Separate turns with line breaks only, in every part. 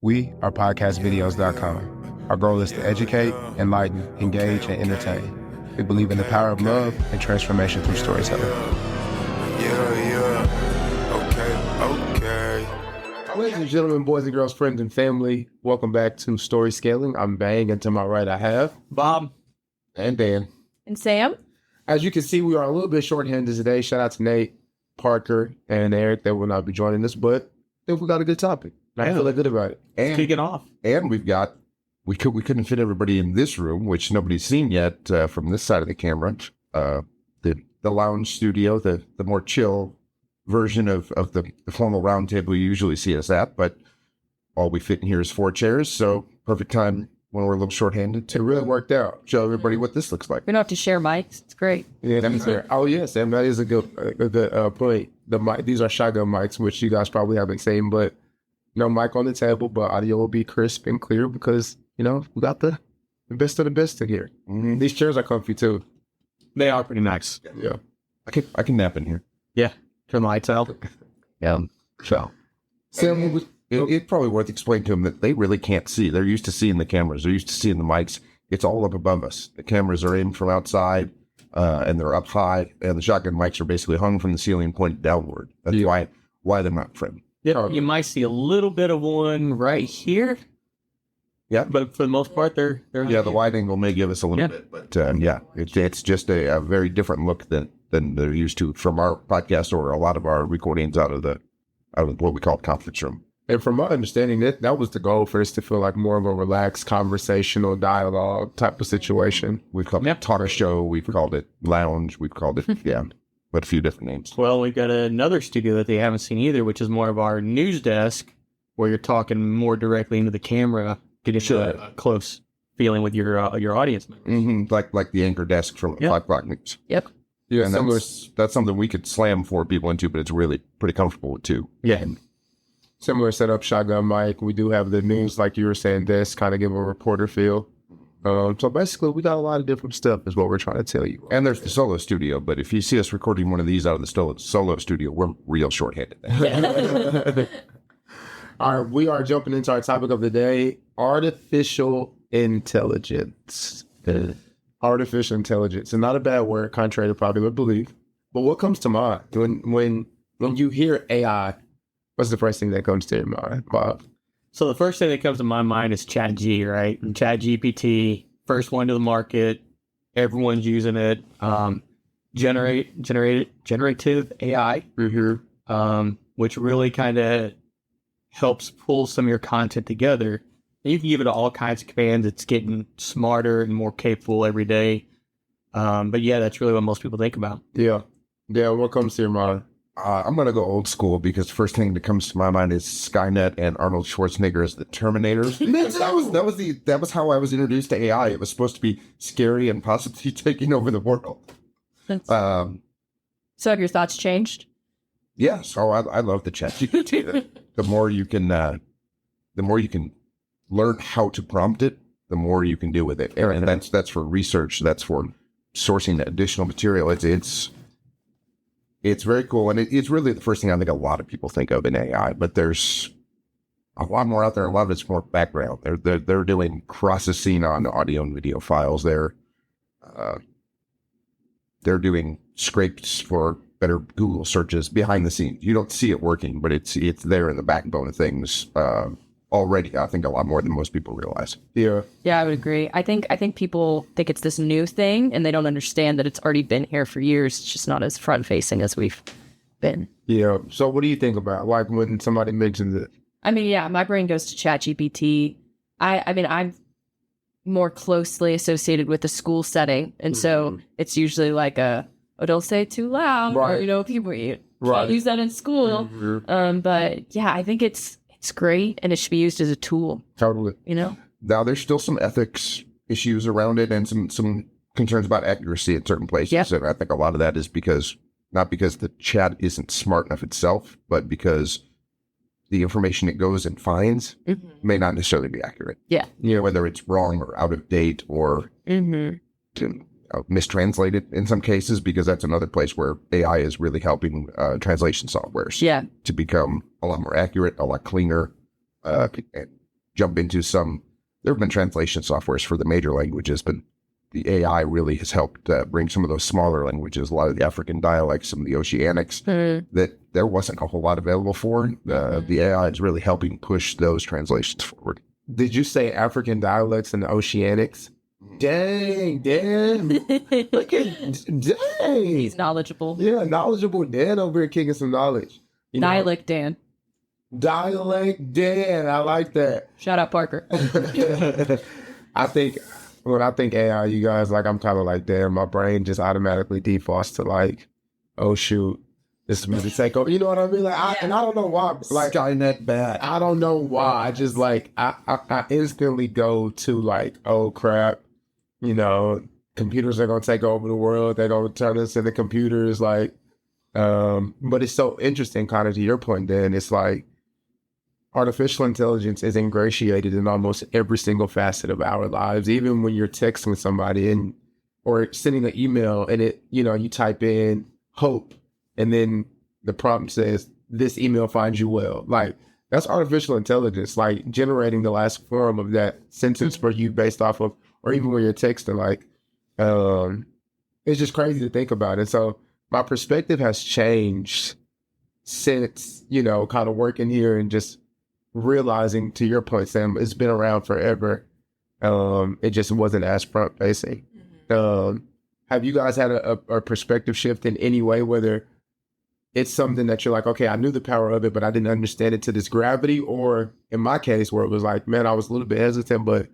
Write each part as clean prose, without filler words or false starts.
We are podcastvideos.com. Our goal is to educate, enlighten, engage, and entertain. We believe in the power of love and transformation through storytelling. Okay. Ladies and gentlemen, boys and girls, friends and family, welcome back to Story Scaling. I'm Bang, and to my right I have
Bob
and Dan.
And Sam.
As you can see, we are a little bit short-handed today. Shout out to Nate, Parker, and Eric that will not be joining us, but I think we got a good topic. I feel good about it.
And kick it off.
And we couldn't fit everybody in this room, which nobody's seen yet from this side of the camera. The lounge studio, the more chill version of the formal round table you usually see us at, but all we fit in here is 4 chairs, so perfect time when we're a little shorthanded to really worked out. Show everybody what this looks like.
We don't have to share mics. It's great.
Yeah, that's fair. Oh, yeah, Sam, that is a good point. The mic, these are shotgun mics, which you guys probably haven't seen, but no mic on the table, but audio will be crisp and clear because, you know, we got the best of the best in here. Mm-hmm. These chairs are comfy, too.
They are pretty nice.
Yeah.
I can nap in here.
Yeah. Turn the lights out.
Yeah. So, Sam, it's probably worth explaining to them that they really can't see. They're used to seeing the cameras. They're used to seeing the mics. It's all up above us. The cameras are in from outside, and they're up high, and the shotgun mics are basically hung from the ceiling, pointed downward. That's why they're not framed.
Yeah, you might see a little bit of one right here.
Yeah,
but for the most part, they're
the wide angle may give us a little bit, but it's just a very different look than they're used to from our podcast or a lot of our recordings out of what we call conference room.
And from my understanding, that was the goal for us to feel like more of a relaxed, conversational, dialogue type of situation.
We've called it talk show. We've called it lounge. We've called it but a few different names.
Well, we've got another studio that they haven't seen either, which is more of our news desk, where you're talking more directly into the camera, getting a close feeling with your audience members.
Mm-hmm. Like the anchor desk from 5 o'clock news.
Yep.
Yeah, and that's something we could slam 4 people into, but it's really pretty comfortable with 2.
Yeah.
Similar setup, shotgun mic. We do have the news, like you were saying, desk, kind of give a reporter feel. So basically, we got a lot of different stuff is what we're trying to tell you.
And there's the solo studio, but if you see us recording one of these out of the solo studio, we're real shorthanded.
All right, we are jumping into our topic of the day, artificial intelligence. Artificial intelligence, and not a bad word, contrary to popular belief. But what comes to mind when you hear AI? What's the first thing that comes to your mind, Bob?
So the first thing that comes to my mind is ChatG, right? And ChatGPT, first one to the market. Everyone's using it. Generative AI, which really kind of helps pull some of your content together. And you can give it all kinds of commands. It's getting smarter and more capable every day. But yeah, that's really what most people think about.
Yeah. What comes to your mind?
I'm going to go old school because the first thing that comes to my mind is Skynet and Arnold Schwarzenegger as the Terminator. that was how I was introduced to AI. It was supposed to be scary and possibly taking over the world.
So have your thoughts changed?
Yes. Oh, I love the ChatGPT. The more you can learn how to prompt it, the more you can do with it. And that's for research. That's for sourcing additional material. It's very cool, and it's really the first thing I think a lot of people think of in AI. But there's a lot more out there. A lot of it's more background. They're doing processing on audio and video files. They're doing scrapes for better Google searches behind the scenes. You don't see it working, but it's there in the backbone of things already. I think a lot more than most people realize.
Yeah, I would agree. I think people think it's this new thing, and they don't understand that it's already been here for years. It's just not as front facing as we've been.
Yeah. So what do you think about like when somebody mentions it?
I mean, yeah, my brain goes to ChatGPT. I mean, I'm more closely associated with the school setting, and so it's usually like don't say it too loud,
right.
Or people can't use that in school. But yeah, I think it's great, and it should be used as a tool.
Totally.
Now, there's still some ethics issues around it and some concerns about accuracy in certain places.
Yep.
And I think a lot of that is not because the chat isn't smart enough itself, but because the information it goes and finds may not necessarily be accurate.
Yeah.
Whether it's wrong or out of date or mistranslated in some cases, because that's another place where AI is really helping translation softwares to become a lot more accurate, a lot cleaner, and jump into some. There have been translation softwares for the major languages, but the AI really has helped bring some of those smaller languages, a lot of the African dialects, some of the Oceanics that there wasn't a whole lot available for. The AI is really helping push those translations forward.
Did you say African dialects and the Oceanics? Dang, Dan. Look at, dang.
He's knowledgeable.
Yeah, knowledgeable Dan over here kicking some knowledge. You know?
Dialect Dan.
Dialect Dan. I like that.
Shout out Parker.
I think when I think AI, you guys, like, I'm kind of like, damn, my brain just automatically defaults to like, oh shoot, this is me to take over. You know what I mean? Like, and I don't know why. Like,
Skynet bad.
I don't know why. I just like, I instantly go to like, oh crap, you know, computers are gonna take over the world. They're gonna turn us into computers. Like, but it's so interesting, kind of to your point, Dan. It's like artificial intelligence is ingratiated in almost every single facet of our lives. Even when you're texting somebody and or sending an email, and it, you know, you type in hope, and then the prompt says, "This email finds you well." Like, that's artificial intelligence, like generating the last form of that sentence for you based off of, or even when you're texting. Like, it's just crazy to think about it. So my perspective has changed since, you know, kind of working here and just realizing, to your point, Sam, it's been around forever. It just wasn't as front facing. Have you guys had a perspective shift in any way, whether it's something that you're like, okay, I knew the power of it, but I didn't understand it to this gravity? Or in my case, where it was like, man, I was a little bit hesitant, but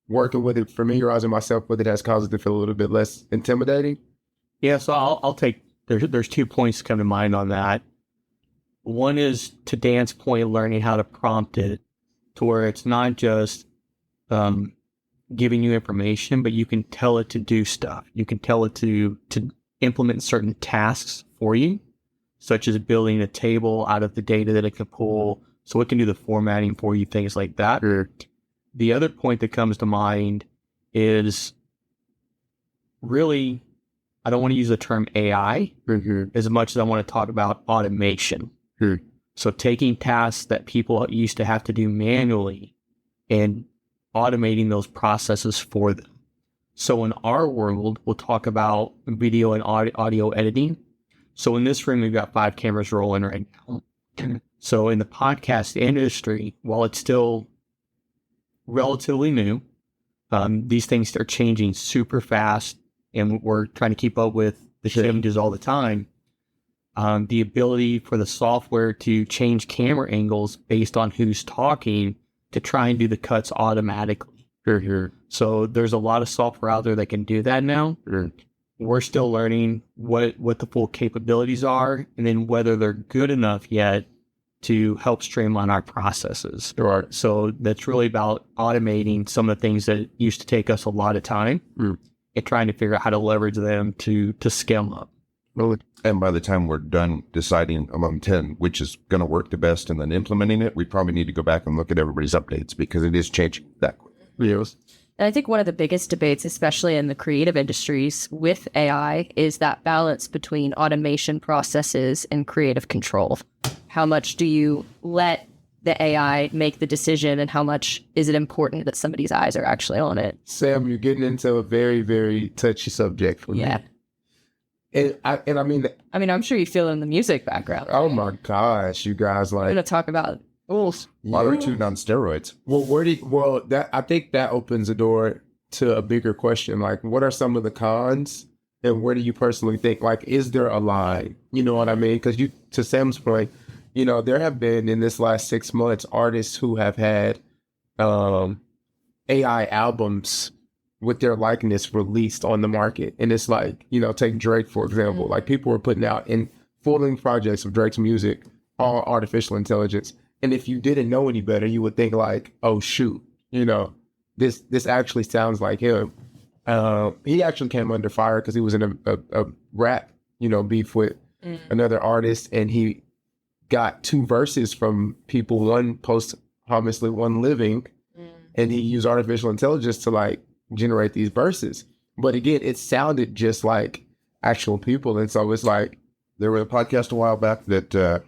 working with it, familiarizing myself with it has caused it to feel a little bit less intimidating?
Yeah, so I'll take, there's 2 points to come to mind on that. One is, to Dan's point, learning how to prompt it to where it's not just giving you information, but you can tell it to do stuff. You can tell it to implement certain tasks for you, such as building a table out of the data that it can pull, so it can do the formatting for you, things like that. The other point that comes to mind is really, I don't want to use the term AI as much as I want to talk about automation. So taking tasks that people used to have to do manually and automating those processes for them. So in our world, we'll talk about video and audio editing. So in this room, we've got 5 cameras rolling right now. So in the podcast industry, while it's still relatively new, these things are changing super fast, and we're trying to keep up with the changes all the time. The ability for the software to change camera angles based on who's talking to try and do the cuts automatically. So there's a lot of software out there that can do that now. We're still learning what the full capabilities are, and then whether they're good enough yet to help streamline our processes. So that's really about automating some of the things that used to take us a lot of time and trying to figure out how to leverage them to scale up.
And by the time we're done deciding among 10 which is going to work the best and then implementing it, we probably need to go back and look at everybody's updates, because it is changing that quickly.
And I think one of the biggest debates, especially in the creative industries with AI, is that balance between automation processes and creative control. How much do you let the AI make the decision, and how much is it important that somebody's eyes are actually on it?
Sam, you're getting into a very, very touchy subject for me. And I mean,
I'm sure you feel it in the music background.
Oh my gosh, you guys,
We're
like,
going to talk about rules.
Auto-tune on steroids.
Well, I think that opens the door to a bigger question. Like, what are some of the cons, and where do you personally think, like, is there a line? You know what I mean? Because to Sam's point, you know, there have been, in this last 6 months, artists who have had AI albums with their likeness released on the market. And it's like, you know, take Drake, for example. Like, people were putting out in full-length projects of Drake's music, all artificial intelligence. And if you didn't know any better, you would think like, oh shoot, you know, this actually sounds like him. He actually came under fire because he was in a rap, you know, beef with another artist, and he got 2 verses from people, one posthumously, one living, and he used artificial intelligence to like generate these verses. But again, it sounded just like actual people. And so it's like,
there was a podcast a while back that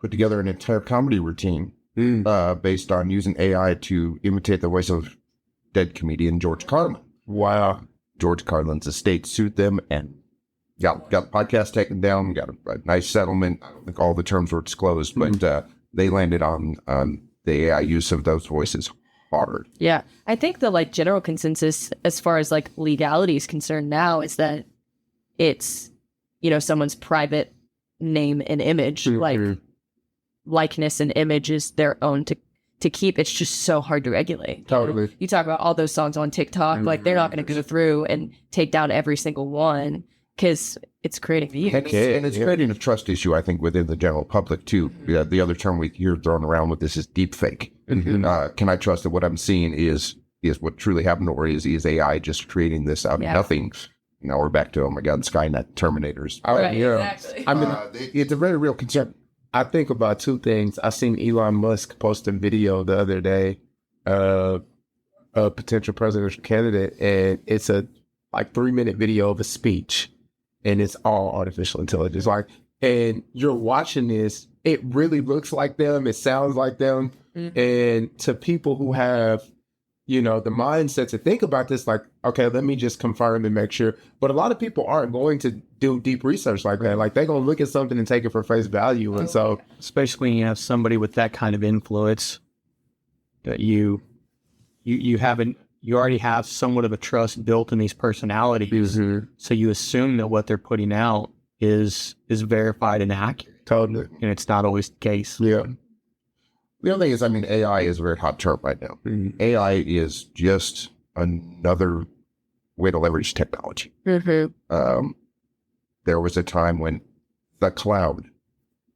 put together an entire comedy routine based on using AI to imitate the voice of dead comedian George Carlin.
Wow.
George Carlin's estate sued them and got the podcast taken down, got a nice settlement. I don't think all the terms were disclosed, but they landed on the AI use of those voices hard.
Yeah. I think the like general consensus as far as like legality is concerned now is that it's, you know, someone's private name and image, like likeness and image is their own to keep. It's just so hard to regulate.
Totally.
You talk about all those songs on TikTok, like they're not going to go through and take down every single one because it's creating views.
And it's creating a trust issue, I think, within the general public, too. The other term we hear thrown around with this is deepfake. Can I trust that what I'm seeing is what truly happened, or is AI just creating this out of nothing? Now we're back to, oh my God, Skynet, Terminators.
Right,
yeah.
exactly.
I mean,
it's a very real concern.
I think about two things. I seen Elon Musk post a video the other day, a potential presidential candidate, and it's a like 3-minute video of a speech, and it's all artificial intelligence. Like, and you're watching this, it really looks like them, it sounds like them, and to people who have, you know, the mindset to think about this, like, okay, let me just confirm and make sure. But a lot of people aren't going to do deep research like that. Like, they're going to look at something and take it for face value. And so,
especially when you have somebody with that kind of influence, that you already have somewhat of a trust built in these personalities. So you assume that what they're putting out is verified and accurate.
totally.
And it's not always the case.
Yeah.
The other thing is, I mean, AI is a very hot term right now. AI is just another way to leverage technology. There was a time when the cloud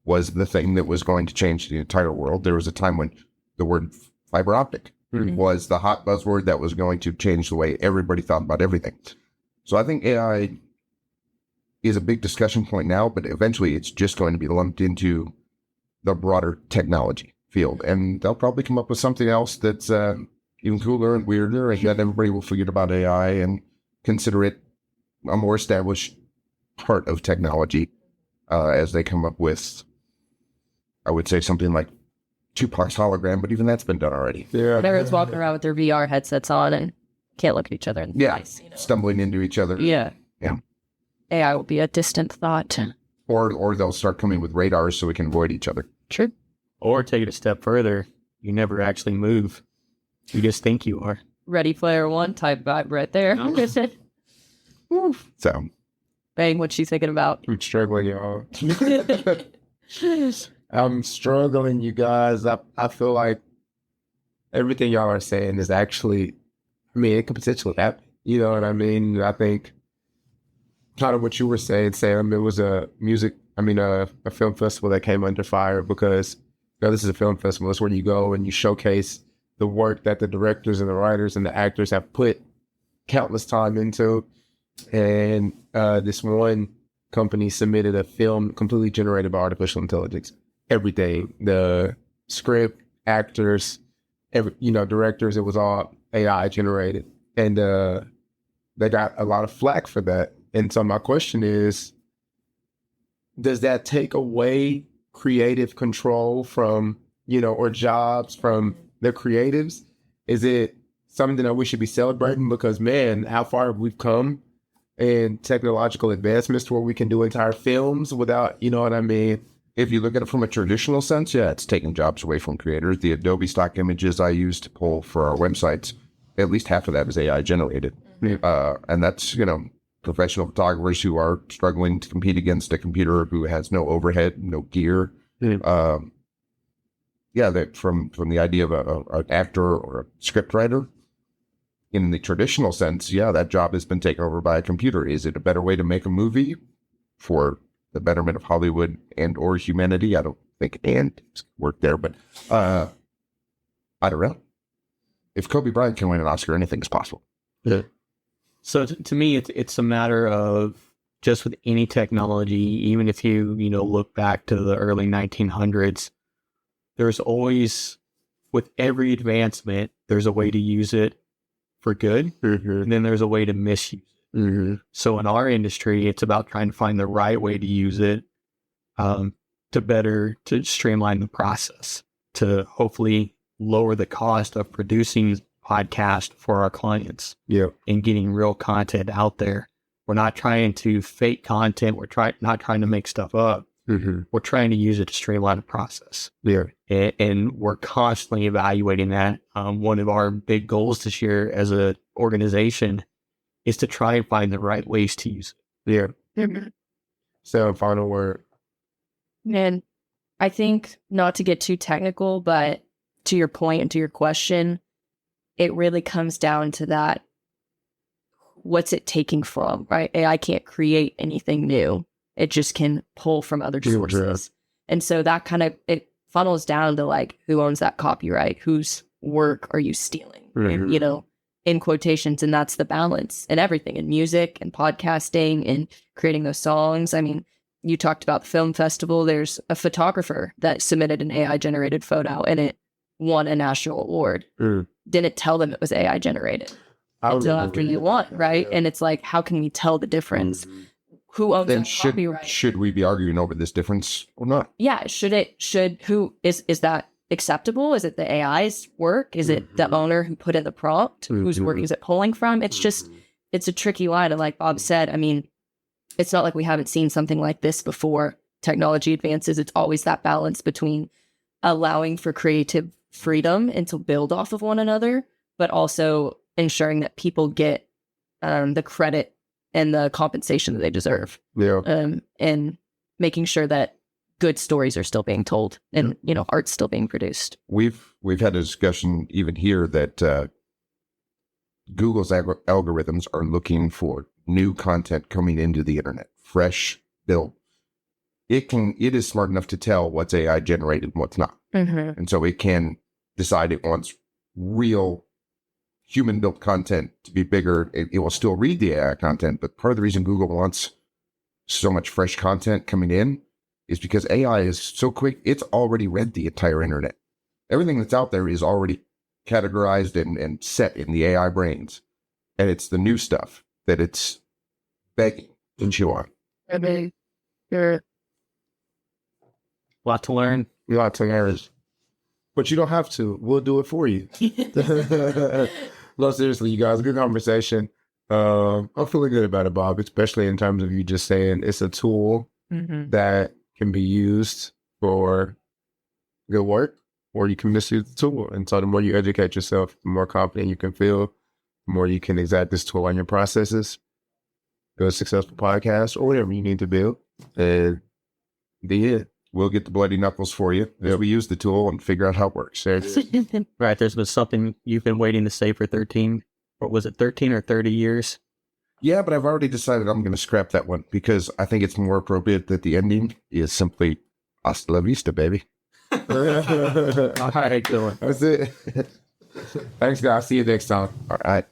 was the thing that was going to change the entire world. There was a time when the word fiber optic was the hot buzzword that was going to change the way everybody thought about everything. So I think AI is a big discussion point now, but eventually it's just going to be lumped into the broader technology field. And they'll probably come up with something else that's even cooler and weirder, and then everybody will forget about AI and consider it a more established part of technology as they come up with, I would say, something like Tupac's hologram, but even that's been done already.
Yeah.
Everyone's walking around with their VR headsets on and can't look at each other in the face. You know?
Stumbling into each other.
Yeah. AI will be a distant thought.
Or they'll start coming with radars so we can avoid each other.
True.
Or take it a step further, you never actually move. You just think you are.
Ready Player One type vibe right there.
So,
Bang, what you thinking about?
I'm struggling, y'all. I'm struggling, you guys. I feel like everything y'all are saying is actually, I mean, it could potentially happen. You know what I mean? I think kind of what you were saying, Sam, it was a film festival that came under fire because, you know, this is a film festival. It's where you go and you showcase the work that the directors and the writers and the actors have put countless time into. And this one company submitted a film completely generated by artificial intelligence. Everything, the script, actors, directors, it was all AI generated. And they got a lot of flack for that. And so my question is, does that take away creative control from, or jobs from the creatives? Is it something that we should be celebrating? Because, man, how far have we come in technological advancements to where we can do entire films without, you know what I mean?
if you look at it from a traditional sense, yeah, it's taking jobs away from creators. The Adobe stock images I use to pull for our websites, at least half of that is AI generated. And that's, professional photographers who are struggling to compete against a computer who has no overhead, no gear. That from the idea of an actor or a script writer, in the traditional sense, that job has been taken over by a computer. Is it a better way to make a movie for the betterment of Hollywood and or humanity? I don't think and work there, but I don't know. If Kobe Bryant can win an Oscar, anything is possible.
Yeah. So to me, it's a matter of just with any technology, even if you look back to the early 1900s, there's always, with every advancement, there's a way to use it for good, and then there's a way to misuse it. So in our industry, it's about trying to find the right way to use it to streamline the process, to hopefully lower the cost of producing podcasts for our clients
Yeah.
and getting real content out there. We're not trying to fake content. We're not trying to make stuff up.
Mm-hmm.
We're trying to use it to streamline the process.
Yeah.
And we're constantly evaluating that. One of our big goals this year as an organization is to try and find the right ways to use
Yeah.
Mm-hmm.
So, final word.
And I think, not to get too technical, but to your point and to your question, it really comes down to that. What's it taking from, right? AI can't create anything new. It just can pull from other sources. And so that kind of, it funnels down to like, who owns that copyright? Whose work are you stealing? And, you know, in quotations. And that's the balance in everything, in music and podcasting and creating those songs. I mean, you talked about the film festival. There's a photographer that submitted an AI generated photo and it won a national award. Didn't tell them it was AI generated until after you won, right? And it's like, how can we tell the difference? Who owns
Then
that copyright?
should we be arguing over this difference or not?
Yeah, who is that acceptable? Is it the AI's work? Is it the owner who put in the prompt? Whose work is it pulling from? It's just, it's a tricky line. And like Bob said, I mean, it's not like we haven't seen something like this before. Technology advances. It's always that balance between allowing for creative freedom and to build off of one another, but also ensuring that people get the credit and the compensation that they deserve.
Yeah.
And making sure that good stories are still being told and, you know, art's still being produced.
We've had a discussion even here that Google's algorithms are looking for new content coming into the internet, fresh built. It is smart enough to tell what's AI generated and what's not. And so it can decide it wants real human built content to be bigger. It will still read the AI content, but part of the reason Google wants so much fresh content coming in is because AI is so quick. It's already read the entire internet. Everything that's out there is already categorized and set in the AI brains. And it's the new stuff that it's begging to chew on.
Lot to learn.
Lots of errors. But you don't have to. We'll do it for you. No, seriously, you guys, good conversation. I'm feeling good about it, Bob, especially in terms of you just saying it's a tool that can be used for good work, or you can misuse the tool. And so the more you educate yourself, the more confident you can feel, the more you can exact this tool on your processes, build a successful podcast, or whatever you need to build. And we'll get the bloody knuckles for you as we use the tool and figure out how it works.
Right. There's been something you've been waiting to say for 13, what was it, 13 or 30 years?
Yeah, but I've already decided I'm going to scrap that one because I think it's more appropriate that the ending is simply hasta la vista, baby.
All right, Dylan.
That's it. Thanks, guys. See you next time.
All right.